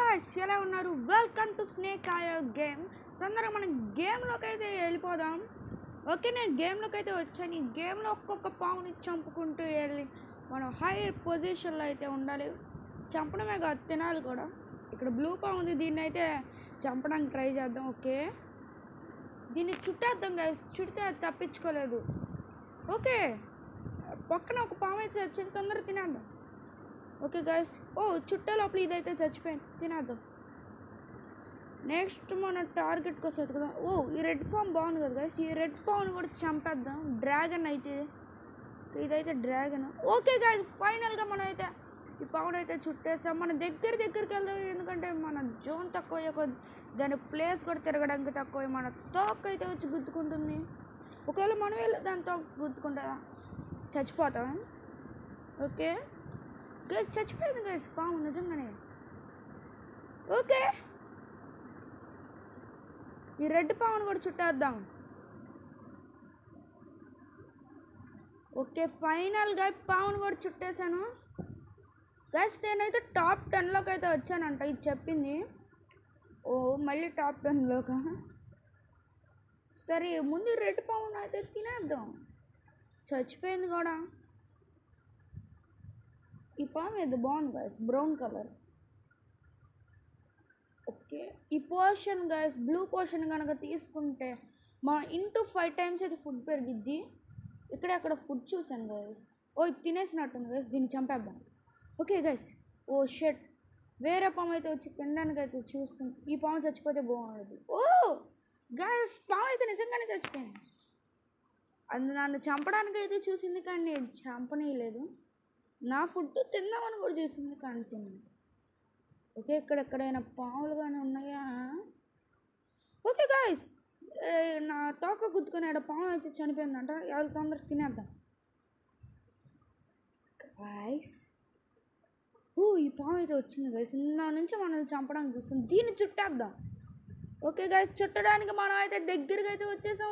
Guys ఎలా ఉన్నారు? Welcome to snake io game. తొందరగా మనం గేమ్లోకి అయితే వెళ్ళిపోదాం. ఓకే, నేను గేమ్లోకి అయితే వచ్చాను. ఈ గేమ్లో ఒక్కొక్క పావుని చంపుకుంటూ వెళ్ళి మనం హై పొజిషన్లో అయితే ఉండాలి. చంపడమే కాదు, తినాలి కూడా. ఇక్కడ బ్లూ పావు ఉంది, దీన్ని అయితే చంపడానికి ట్రై చేద్దాం. ఓకే, దీన్ని చుట్టేద్దాం గాయ్స్. చుడితే అది తప్పించుకోలేదు. ఓకే, పక్కన ఒక పాము అయితే వచ్చింది, తొందరగా తినేద్దాం. ఓకే గాయస్, చుట్టే లోపల ఇదైతే చచ్చిపోయింది, తినేద్దాం. నెక్స్ట్ మన టార్గెట్ కోసం ఎత్తుకుదాం. ఈ రెడ్ పామ్ బాగుంది కదా గాయస్, ఈ రెడ్ పామ్ని కూడా చంపేద్దాం. డ్రాగన్ అయితే ఇదైతే డ్రాగన్. ఓకే గాయస్, ఫైనల్గా మనం అయితే ఈ పావును అయితే చుట్టేస్తాం. మన దగ్గరికి వెళ్దాం, ఎందుకంటే మన జోన్ తక్కువ, దాని ప్లేస్ కూడా తిరగడానికి తక్కువ. మన తోక అయితే వచ్చి గుద్దుకుంటుంది. ఒకవేళ మనం వెళ్ళి దాని తోక గుద్దుకుంటా చచ్చిపోతాం. ఓకే గైస్, చచ్చిపోయింది గైస్ పాము నిజంగానే. ఓకే, ఈ రెడ్ పామును కూడా చుట్టేద్దాం. ఓకే, ఫైనల్గా పామును కూడా చుట్టేశాను గైస్. నేనైతే టాప్ 10లోకి అయితే వచ్చానంట, ఇది చెప్పింది. మళ్ళీ టాప్ 10లోకా? సరే, ముందు రెడ్ పామును అయితే తినేద్దాం. చచ్చిపోయింది కూడా. ఈ పాము ఏదో బాగుంది గాయస్, బ్రౌన్ కలర్. ఓకే, ఈ పోర్షన్ గాయస్, బ్లూ పోర్షన్ కనుక తీసుకుంటే మా ఇంటూ 5 times అయితే ఫుడ్ పెరిగిద్ది. ఇక్కడే అక్కడ ఫుడ్ చూసాను గాయస్. ఇది తినేసినట్టుంది గాయస్, దీన్ని చంపేద్దాం. ఓకే గాయస్, షెట్, వేరే పాము అయితే వచ్చి తినడానికి అయితే చూస్తుంది. ఈ పాము చచ్చిపోతే బాగుండదు. గాయస్, పాము అయితే నిజంగానే చచ్చిపోయింది. అది నన్ను చంపడానికి అయితే చూసింది, కానీ నేను చంపనీయలేదు. నా ఫుడ్ తిందామని కూడా చూసింది, కానీ తిన్నాను. ఓకే, ఎక్కడెక్కడైనా పాములు కానీ ఉన్నాయా? ఓకే గాయస్, నా తోక గుద్దుకునే పాము అయితే చనిపోయిందంట. ఎవరు తొందరగా తినేద్దాం గాయస్. ఈ పాము అయితే వచ్చింది గాయస్, నా నుంచి మనల్ని చంపడానికి చూస్తుంది. దీన్ని చుట్టేద్దాం. ఓకే గాయస్, చుట్టడానికి మనం అయితే దగ్గరికి అయితే వచ్చేసాం.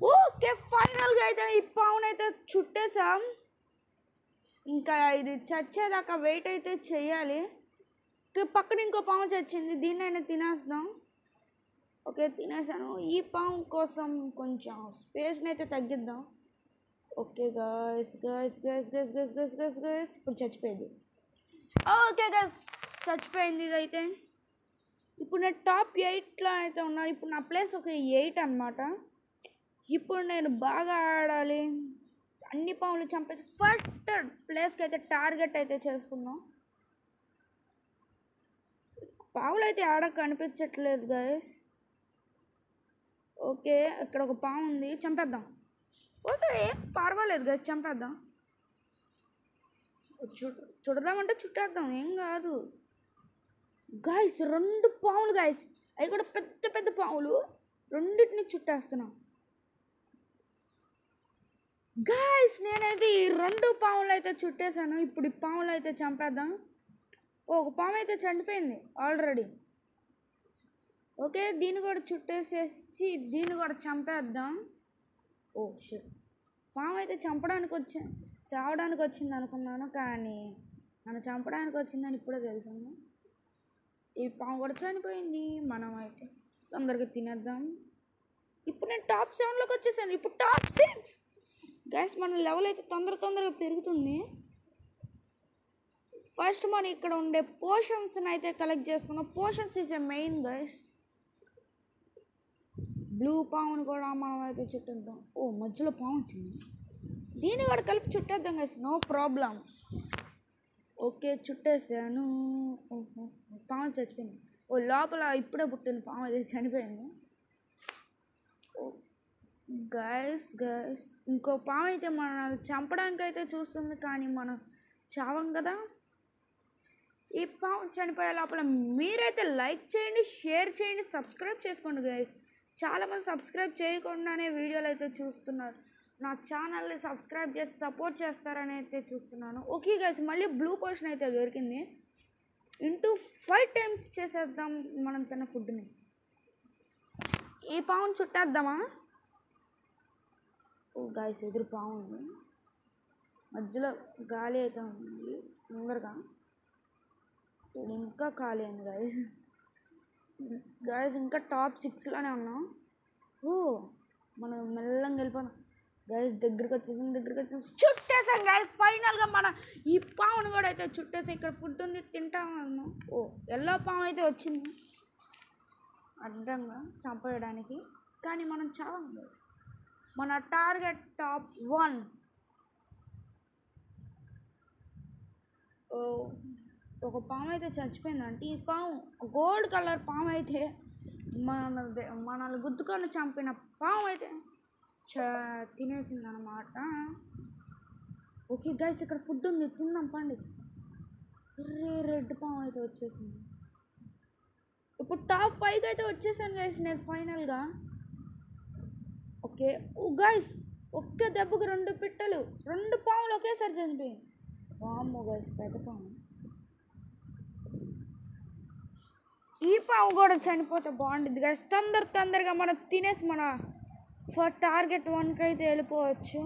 ఓకే, ఫైనల్గా అయితే ఈ పావును అయితే చుట్టేసాం. ఇంకా ఇది చచ్చేదాకా వెయిట్ అయితే చెయ్యాలి. పక్కన ఇంకో పాము చచ్చింది, దీన్నైనా తినేస్తాం. ఓకే, తినేసాను. ఈ పాము కోసం కొంచెం స్పేస్ని అయితే తగ్గిద్దాం. ఓకే గాయస్, ఇప్పుడు చచ్చిపోయింది. ఓకే గాయస్, చచ్చిపోయింది ఇదైతే. ఇప్పుడు నేను టాప్ 8లో అయితే ఉన్నాను. ఇప్పుడు నా ప్లేస్ ఒక 8 అన్నమాట. ఇప్పుడు నేను బాగా ఆడాలి, అన్ని పాములు చంపేసి ఫస్ట్ ప్లేస్కి అయితే టార్గెట్ అయితే చేసుకున్నాం. పాములు అయితే ఆడ కనిపించట్లేదు గాయస్. ఓకే, ఇక్కడ ఒక పాము ఉంది, చంపేద్దాం. ఓకే, పర్వాలేదు గాయస్, చంపేద్దాం. చుడదామంటే చుట్టేద్దాం, ఏం కాదు గాయస్. 2 పాములు గాయస్, అవి కూడా పెద్ద పెద్ద పాములు. రెండింటిని చుట్టేస్తున్నాం గాయస్. నేనైతే ఈ 2 పాములు అయితే చుట్టేశాను. ఇప్పుడు ఈ పాములు అయితే చంపేద్దాం. ఒక పాము అయితే చనిపోయింది ఆల్రెడీ. ఓకే, దీన్ని కూడా చుట్టేసేసి దీన్ని కూడా చంపేద్దాం. షిట్, పాము అయితే చావడానికి వచ్చింది అనుకున్నాను, కానీ నన్ను చంపడానికి వచ్చిందని ఇప్పుడే తెలుసుంది. ఈ పాము కూడా చనిపోయింది. మనం అయితే తొందరగా తినేద్దాం. ఇప్పుడు నేను టాప్ 7లోకి వచ్చేసాను. ఇప్పుడు టాప్ 6 గ్యాస్. మన లెవెల్ అయితే తొందరగా పెరుగుతుంది. ఫస్ట్ మనం ఇక్కడ ఉండే పోషన్స్ని అయితే కలెక్ట్ చేసుకుందాం. Potions is a main guys. Blue పాముని కూడా మనం అయితే చుట్టేద్దాం. మధ్యలో పాము వచ్చింది, దీన్ని కూడా కలిపి చుట్టేద్దాం గైస్, నో ప్రాబ్లం. ఓకే, చుట్టేసాను. పాము చచ్చిపోయింది. లోపల ఇప్పుడే పుట్టిన పాము అయితే చనిపోయింది. గైస్ ఇంకో పాము అయితే మనల్ని చంపడానికి అయితే చూస్తుంది, కానీ మనం చావం కదా. ఈ పాము చనిపోయే లోపల మీరైతే లైక్ చేయండి, షేర్ చేయండి, సబ్స్క్రైబ్ చేసుకోండి గైస్. చాలామంది సబ్స్క్రైబ్ చేయకుండానే వీడియోలు అయితే చూస్తున్నారు. నా ఛానల్ని సబ్స్క్రైబ్ చేసి సపోర్ట్ చేస్తారని అయితే చూస్తున్నాను. ఓకే గైస్, మళ్ళీ బ్లూ పోషన్ అయితే దొరికింది. ఇంటూ 5 times చేసేద్దాం మనం తిన్న ఫుడ్ని. ఈ పావును చుట్టేద్దామా? గాయస్, ఎదురు పాము ఉంది, మధ్యలో గాలి అయితే ఉంది. తొందరగా ఇది ఇంకా ఖాళీ అయింది గాయస్. గాయస్ ఇంకా టాప్ 6లోనే ఉన్నాం. ఓ మనం మెల్లంగా వెళ్ళిపోతాం గాయస్. దగ్గరికి వచ్చేసి చుట్టేసాం గాయస్. ఫైనల్గా మన ఈ పావును కూడా అయితే చుట్టేసాం. ఇక్కడ ఫుడ్ ఉంది, తింటాము. ఓ ఎల్లో పాము అయితే వచ్చింది అడ్డంగా చంపేయడానికి, కానీ మనం చావం గాయస్. మన టార్గెట్ టాప్ 1. ఒక పాము అయితే చచ్చిపోయిందంటే, ఈ పాము గోల్డ్ కలర్ పాము అయితే మనల్ని గుద్దుకొని చంపిన పాము అయితే తినేసింది అనమాట. ఓకే గైస్, ఇక్కడ ఫుడ్ ఉంది, తిందాం పండి. రెడ్ పాము అయితే వచ్చేసింది. ఇప్పుడు టాప్ 5 అయితే వచ్చేసాను గైస్ నేను ఫైనల్గా. ఓకే గైస్, ఒక్క దెబ్బకు 2 పిట్టలు, 2 పాములు ఒకేసారి చనిపోయాయి. వామ్మో గైస్, పెద్ద పాము. ఈ పాము కూడా చనిపోతే బాగుంటుంది గైస్. తొందరగా మనం తినేసి మన టార్గెట్ 1కి అయితే వెళ్ళిపోవచ్చు.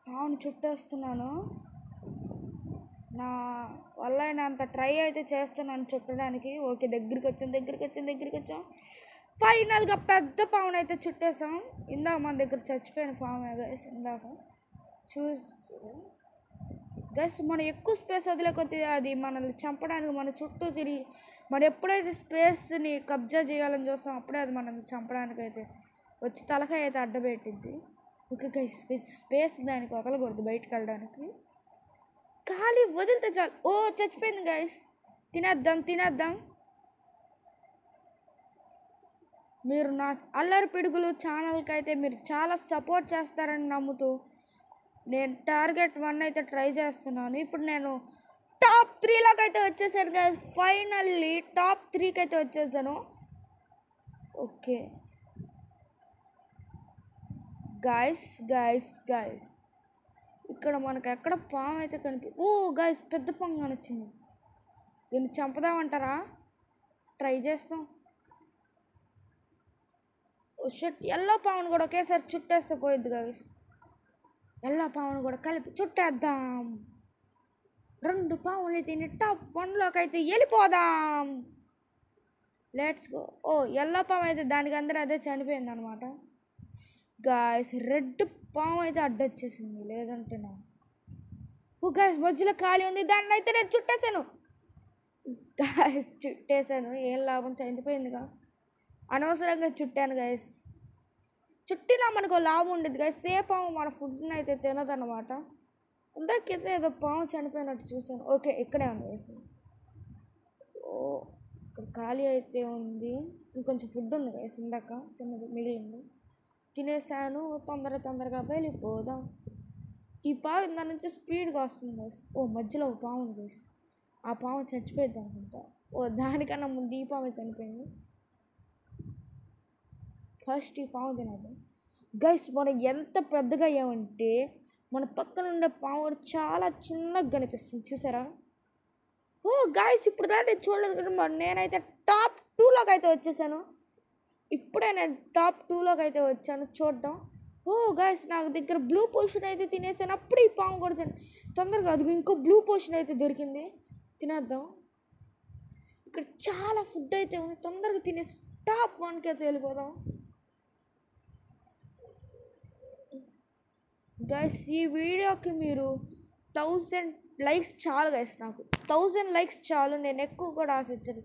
పావును చుట్టేస్తున్నాను, నా వల్ల అయినంత ట్రై అయితే చేస్తున్నాను చుట్టడానికి. ఓకే దగ్గరికి వచ్చాం. ఫైనల్గా పెద్ద పావును అయితే చుట్టేసాం. ఇందాక మన దగ్గర చచ్చిపోయిన పాము గైస్. ఇందాక గైస్ మనం ఎక్కువ స్పేస్ వదిలేకొద్ది అది మనల్ని చంపడానికి మన చుట్టూ తిరిగి, మనం ఎప్పుడైతే స్పేస్ని కబ్జా చేయాలని చూస్తాం అప్పుడే అది మనల్ని చంపడానికి అయితే వచ్చి తలకాయ అయితే అడ్డబెట్టింది. ఓకే గైస్, స్పేస్ దానికి వదలకూడదు బయటకు వెళ్ళడానికి. ఖాళీ వదిలితే చాలు. ఓ చచ్చిపోయింది గైస్. తినేద్దాం. మీరు నా అల్లరి పిడుగులు ఛానల్కి అయితే మీరు చాలా సపోర్ట్ చేస్తారని నమ్ముతూ నేను టార్గెట్ 1 అయితే ట్రై చేస్తున్నాను. ఇప్పుడు నేను టాప్ 3లోకి అయితే వచ్చేసాను గైస్. ఫైనల్లీ టాప్ 3కి అయితే వచ్చేసాను. ఓకే గైస్ ఇక్కడ మనకు ఎక్కడ పాము అయితే ఓ గైస్, పెద్ద పాము కానొచ్చింది. దీన్ని చంపదామంటారా? ట్రై చేస్తాం. ఓ షట్, ఎల్లో పామును కూడా ఒకేసారి చుట్టేస్తే పోయిద్ది గైస్. ఎల్లో పామును కూడా కలిపి చుట్టేద్దాం. 2 పాములు తిని టాప్ 1లోకి అయితే వెళ్ళిపోదాం. Let's go. ఓ ఎల్లో పాము అయితే దానికి అందరూ అదే చనిపోయింది అనమాట గాయస్. రెడ్ పాము అయితే అడ్డొచ్చేసింది, లేదంటే నా ఓ గాయస్ మధ్యలో ఖాళీ ఉంది, దాన్ని అయితే నేను చుట్టేసాను గాయస్. ఏం లాభం, చనిపోయిందిగా. అనవసరంగా చుట్టాను గాయస్. చుట్టినా మనకు లాభం ఉండేది గాయస్. పాము మన ఫుడ్ని అయితే తినదన్నమాట. ఇందాకైతే ఏదో పాము చనిపోయినట్టు చూసాను. ఓకే ఇక్కడే ఉంది గాయస్. ఓ ఇక్కడ ఖాళీ అయితే ఉంది, ఇంకొంచెం ఫుడ్ ఉంది గాయస్. ఇందాక తిన్నది మిగిలింది, తినేసాను. తొందరగా వెళ్ళిపోదాం. ఈ పాము దాని నుంచి స్పీడ్గా వస్తుంది గైస్. ఓ మధ్యలో ఒక పాము ఉంది గైస్. ఆ పాము చచ్చిపోయింది అనుకుంటా. ఓ దానికన్నా ముందు ఈ పాము చనిపోయింది. ఫస్ట్ ఈ పాము తినాలి గైస్. మనం ఎంత పెద్దగా అయ్యామంటే మన పక్కన ఉండే పాము చాలా చిన్నగా కనిపిస్తుంది, చూసారా? ఓ గైస్, ఇప్పుడు దాకా నేను చూడలేదు కదా. నేనైతే టాప్ 2లోకి అయితే వచ్చేసాను. ఇప్పుడే నేను టాప్ 2లోకి అయితే వచ్చాను చూడడం. ఓ గైస్, నాకు దగ్గర బ్లూ పోషన్ అయితే తినేసాను. అప్పుడు ఈ పాము కూడా తొందరగా అదిగో ఇంకో బ్లూ పోషన్ అయితే దొరికింది, తినేద్దాం. ఇక్కడ చాలా ఫుడ్ అయితే ఉంది, తొందరగా తినేసి టాప్ 1కి అయితే వెళ్ళిపోదాం. గైస్ ఈ వీడియోకి మీరు 1000 లైక్స్ చాలు గైస్. నాకు 1000 లైక్స్ చాలు, నేను ఎక్కువ కూడా ఆశించను.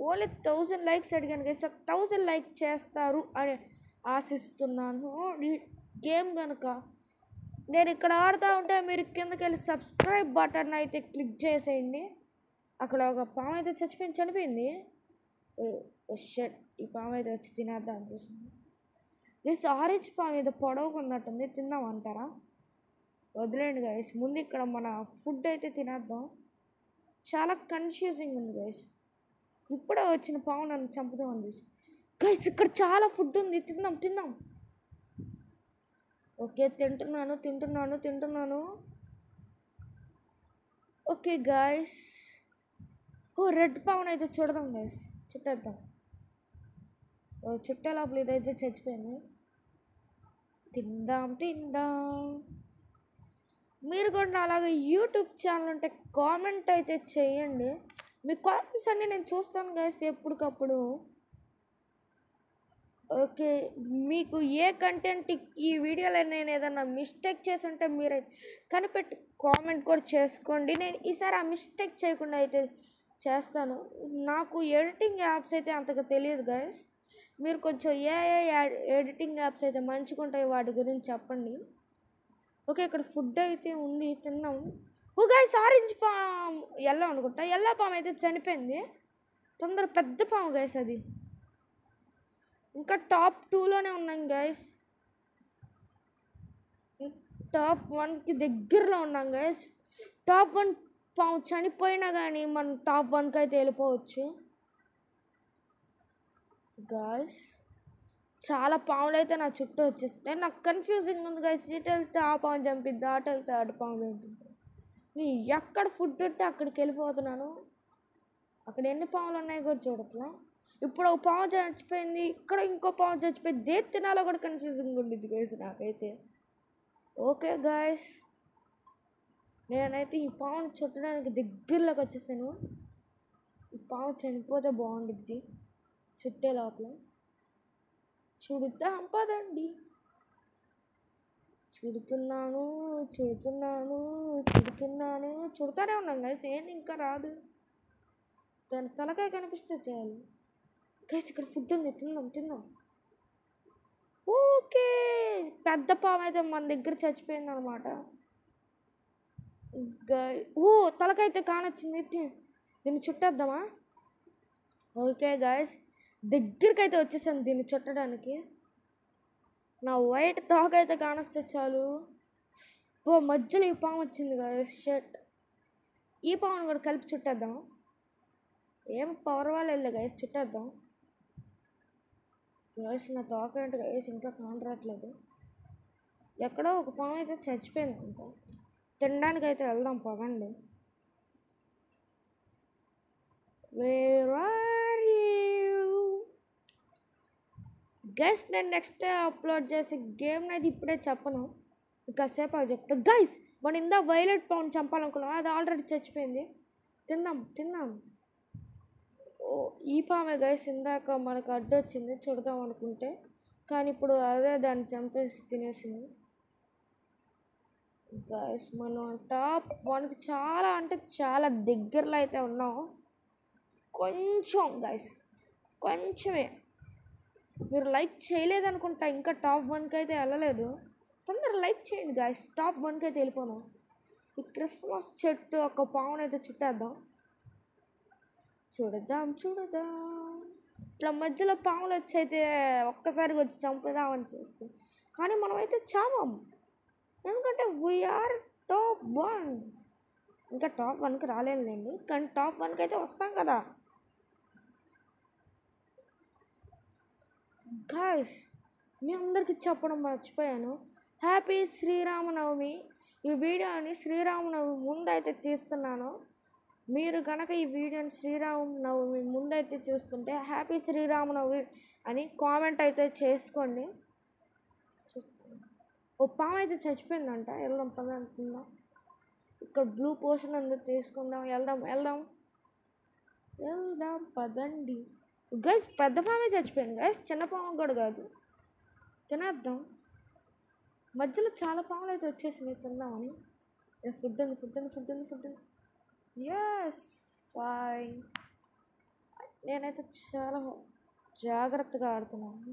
ఓన్లీ 1000 లైక్స్ అడిగాను గైస్. 1000 లైక్ చేస్తారు అని ఆశిస్తున్నాను. ఈ గేమ్ కనుక నేను ఇక్కడ ఆడుతూ ఉంటే మీరు కిందకి వెళ్ళి సబ్స్క్రైబ్ బటన్ అయితే క్లిక్ చేసేయండి. అక్కడ ఒక పాము అయితే చనిపోయింది. షట్, ఈ పాము అయితే వచ్చి తినేద్దాం చూసింది గైస్. ఆరెంజ్ పాము ఏదో పొడవుకున్నట్టుంది, తిందామంటారా? వదిలేండి గైస్, ముందు ఇక్కడ మన ఫుడ్ అయితే తినేద్దాం. చాలా కన్ఫ్యూజింగ్ ఉంది గైస్. ఇప్పుడే వచ్చిన పాము నన్ను చంపుదామని చూసి గైస్. ఇక్కడ చాలా ఫుడ్ ఉంది, తిందాం. ఓకే తింటున్నాను. ఓకే గైస్, ఓ రెడ్ పావును అయితే చూడదాం గైస్. చుట్టేద్దాం. చుట్టే లోపల ఇదైతే చచ్చిపోయింది. తిందాం. మీరు కూడా అలాగే యూట్యూబ్ ఛానల్ ఉంటే కామెంట్ అయితే చేయండి. మీ కామెంట్స్ అన్నీ నేను చూస్తాను గైస్ ఎప్పటికప్పుడు. ఓకే, మీకు ఏ కంటెంట్ ఈ వీడియోలో నేను ఏదైనా మిస్టేక్ చేసి ఉంటే మీరు కనిపెట్టి కామెంట్ కూడా చేసుకోండి. నేను ఈసారి ఆ మిస్టేక్ చేయకుండా అయితే చేస్తాను. నాకు ఎడిటింగ్ యాప్స్ అయితే అంతగా తెలియదు గైస్. మీరు కొంచెం ఏ ఎడిటింగ్ యాప్స్ అయితే మంచిగా ఉంటాయి వాటి గురించి చెప్పండి. ఓకే, ఇక్కడ ఫుడ్ అయితే ఉంది, తిన్నాం. ఓ గైస్, ఆరెంజ్ పామ్ ఎల్లో అనుకుంటా. ఎల్లో పాము అయితే చనిపోయింది. తొందర పెద్ద పాము గైస్ అది. ఇంకా టాప్ 2లోనే ఉన్నాం గైస్. టాప్ 1కి దగ్గరలో ఉన్నాం గైస్. టాప్ 1 పాము చనిపోయినా కానీ మనం టాప్ 1కి అయితే వెళ్ళిపోవచ్చు గైస్. చాలా పాములు అయితే నా చుట్టూ వచ్చేస్తాయి. నాకు కన్ఫ్యూజింగ్ ఉంది గైస్. ఇటు వెళ్తే ఆ పాము చంపిద్ది, అటు వెళ్తే అటు పాము చంపిద్ది. నేను ఎక్కడ ఫుడ్ ఉంటే అక్కడికి వెళ్ళిపోతున్నాను. అక్కడ ఎన్ని పాములు ఉన్నాయో కూడా చూడట్లా. ఇప్పుడు ఒక పాము చచ్చిపోయింది, ఇక్కడ ఇంకో పాము చచ్చిపోయింది. దేని తినాలో కూడా కన్ఫ్యూజింగ్ ఉండిద్ది గైస్ నాకైతే. ఓకే గైస్, నేనైతే ఈ పాముని చుట్టడానికి దగ్గరలోకి వచ్చేసాను. ఈ పాము చనిపోతే బాగుండిద్ది చుట్టే లోపల. చూడుద్దాం పదండి. చుడుతున్నాను చుడుతానే ఉన్నాం గైస్. ఏంది ఇంకా రాదు. దాని తలకాయ కనిపిస్తే చేయాలి గైస్. ఇక్కడ ఫుడ్ ఉంది, తిందాం. ఓకే, పెద్ద పాము అయితే మన దగ్గర చచ్చిపోయింది అనమాట. ఓ, తలకైతే కానొచ్చింది. దీన్ని చుట్టేద్దామా? ఓకే గైస్, దగ్గరికి అయితే వచ్చేసాను దీన్ని చుట్టడానికి. నా వైట్ తోక అయితే కానొస్తే చాలు. ఓ, మధ్యలో ఈ పాము వచ్చింది గైస్. షర్ట్, ఈ పాముని కూడా కలిపి చుట్టేద్దాం. ఏం పర్వాలేదు గైస్, చుట్టేద్దాం గైస్. నా తోక ఏంటి గైస్ ఇంకా కానరాట్లేదు. ఎక్కడో ఒక పాము అయితే చచ్చిపోయింది అంట. తినడానికి అయితే వెళ్దాం పదండి. Where are you guys? నేను నెక్స్ట్ అప్లోడ్ చేసే గేమ్ అయితే ఇప్పుడే చెప్పను, కాసేపు అది చెప్తా గైస్. మనం ఇందా వైలెట్ పాము చంపాలనుకున్నాం, అది ఆల్రెడీ చచ్చిపోయింది. తిందాం. ఓ, ఈ పామే గైస్ ఇందాక మనకు అడ్డొచ్చింది చూడదాం అనుకుంటే, కానీ ఇప్పుడు అదే దాన్ని చంపేసి తినేసింది గైస్. మనం టాప్ 1కి చాలా అంటే చాలా దగ్గరలో అయితే ఉన్నాం. కొంచెం గైస్, కొంచెమే. మీరు లైక్ చేయలేదనుకుంటా, ఇంకా టాప్ 1కి అయితే వెళ్ళలేదు. తొందర లైక్ చేయండి గైస్. టాప్ 1కి అయితే వెళ్ళిపోదాం. ఈ క్రిస్మస్ చెట్టు ఒక పావునైతే చుట్టేద్దాం. చూడదాం. ఇట్లా మధ్యలో పాములు వచ్చి అయితే ఒక్కసారిగా వచ్చి చంపుదామని చూస్తాం, కానీ మనమైతే చావం. ఎందుకంటే వీఆర్ టాప్ 1. ఇంకా టాప్ 1కి రాలేదులేండి, కానీ టాప్ 1కి అయితే వస్తాం కదా గాయస్. మీ అందరికీ చెప్పడం మర్చిపోయాను, హ్యాపీ శ్రీరామనవమి. ఈ వీడియోని శ్రీరామనవమి ముందైతే తీస్తున్నాను. మీరు కనుక ఈ వీడియోని శ్రీరామనవమి ముందైతే చూస్తుంటే హ్యాపీ శ్రీరామనవమి అని కామెంట్ అయితే చేసుకోండి. ఓ పాము అయితే చచ్చిపోయిందంట. వెళ్దాం పద అనుకుందాం. ఇక్కడ బ్లూ పోషన్ అందరూ తీసుకుందాం. వెళ్దాం పదండి గైస్. పెద్ద పామే చచ్చిపోయింది గైస్, చిన్న పాము కూడా కాదు. తినేద్దాం. మధ్యలో చాలా పాములు అయితే వచ్చేసినాయి తిందామని. ఫుడ్ ఉంది. Yes, fine. నేనైతే చాలా జాగ్రత్తగా ఆడుతున్నాను.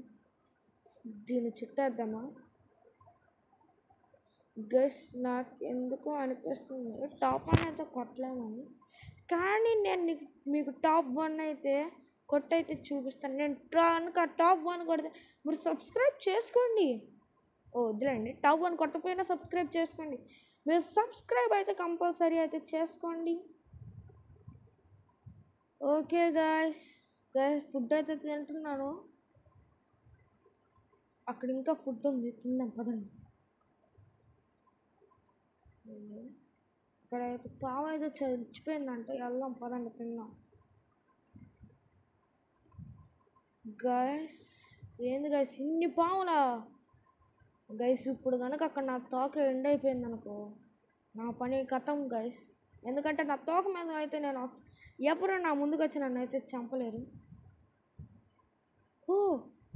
దీన్ని చుట్టేద్దామా గైస్? నాకు ఎందుకో అనిపిస్తుంది టాప్ 1 అయితే కొట్టలేమని, కానీ నేను మీకు టాప్ 1 అయితే కొట్టయితే చూపిస్తాను. నేను కనుక టాప్ 1 కొడితే మీరు సబ్స్క్రైబ్ చేసుకోండి. వద్దులేండి, టాప్ 1 కొట్టకపోయినా సబ్స్క్రైబ్ చేసుకోండి. మీరు సబ్స్క్రైబ్ అయితే కంపల్సరీ అయితే చేసుకోండి. ఓకే గైస్, ఫుడ్ అయితే తింటున్నాను. అక్కడ ఇంకా ఫుడ్ ఉంది, తిందాం పదండి. ఇక్కడైతే పాము అయితే చచ్చిపోయిందంట. వెళ్దాం పదండి, తిందాం గైస్. ఏంది గైస్ ఇన్ని పాములా గైస్? ఇప్పుడు కనుక అక్కడ నా తోక ఎండ్ అయిపోయింది అనుకో, నా పని కథం గైస్. ఎందుకంటే నా తోక మీద అయితే నేను ఎవరు నా ముందుకు వచ్చి నన్ను అయితే చంపలేరు. ఓ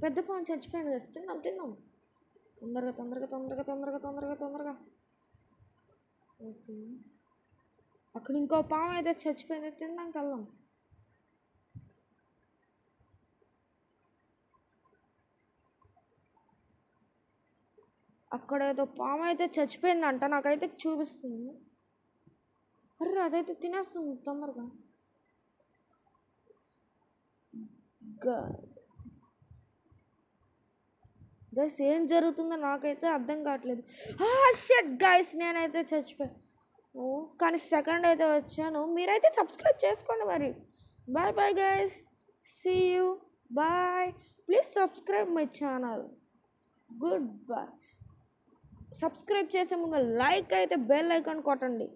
పెద్ద పాము చచ్చిపోయింది గైస్. తిందాం తొందరగా తొందరగా తొందరగా తొందరగా తొందరగా తొందరగా. ఓకే, అక్కడ ఇంకో పాము అయితే చచ్చిపోయింది. తిందాం కల్లాం. అక్కడ ఏదో పాము అయితే చచ్చిపోయిందంట, నాకైతే చూపిస్తుంది. అర్రే అదైతే తినేస్తుంది తొందరగా. గైస్ ఏం జరుగుతుందో నాకైతే అర్థం కావట్లేదు. షట్ గైస్, నేనైతే చచ్చిపోయాను. కానీ సెకండ్ అయితే వచ్చాను. మీరైతే సబ్స్క్రైబ్ చేసుకోండి మరి. Bye bye guys, see you, bye. Please subscribe my channel. Goodbye. Subscribe చేసే ముందు లైక్ అయితే బెల్ ఐకాన్ కొట్టండి.